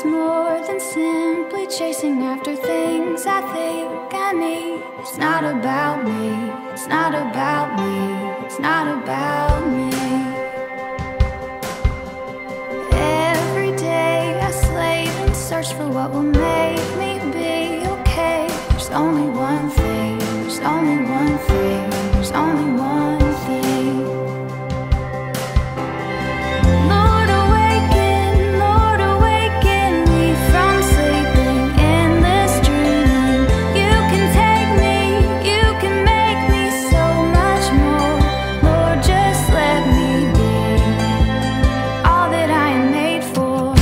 it's more than simply chasing after things I think I need. It's not about me, it's not about me, it's not about me. Every day I slave and search for what will make me be okay. There's only one thing, there's only one thing, there's only one thing. Lord, awaken me from sleeping in this dreaming. You can take me, you can make me so much more. Lord, just let me be all that I am made for.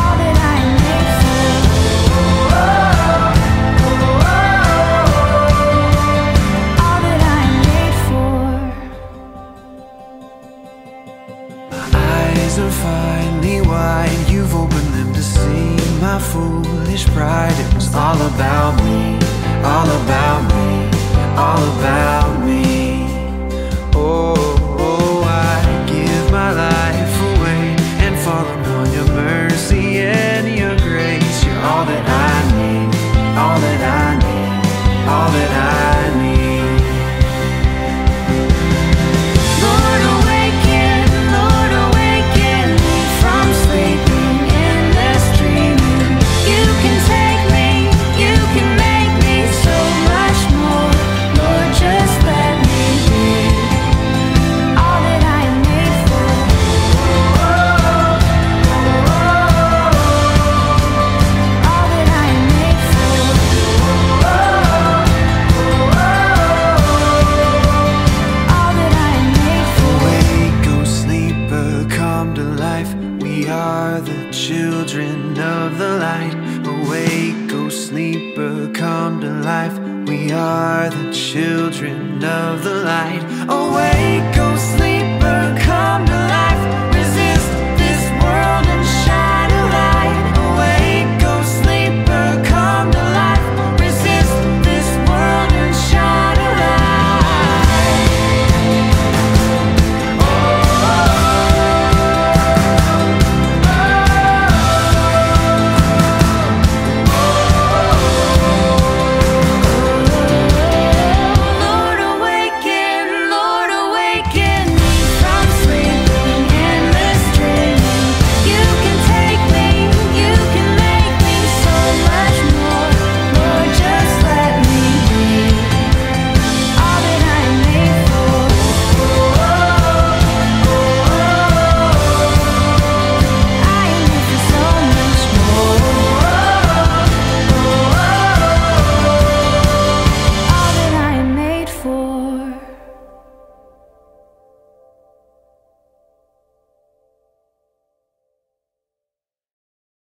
All that I am made for. All that I am made for. Eyes are finally wide, you've opened them to see my foolish pride. It was all about me, all about me, all about me. Oh, oh, I give my life away and falling on your mercy and your grace. You're all that I need, all that I need, all that I need. Lord, awaken me from sleeping in this dreaming. You can take me, you can make me so much more. Lord, just let me be all that I am made for. All that I am made for. All that I am made for. Awake, O sleeper, come to life. We are the children of the light. Awake, O sleeper, come to life. We are the children of the light. Awake, O sleeper, come to life.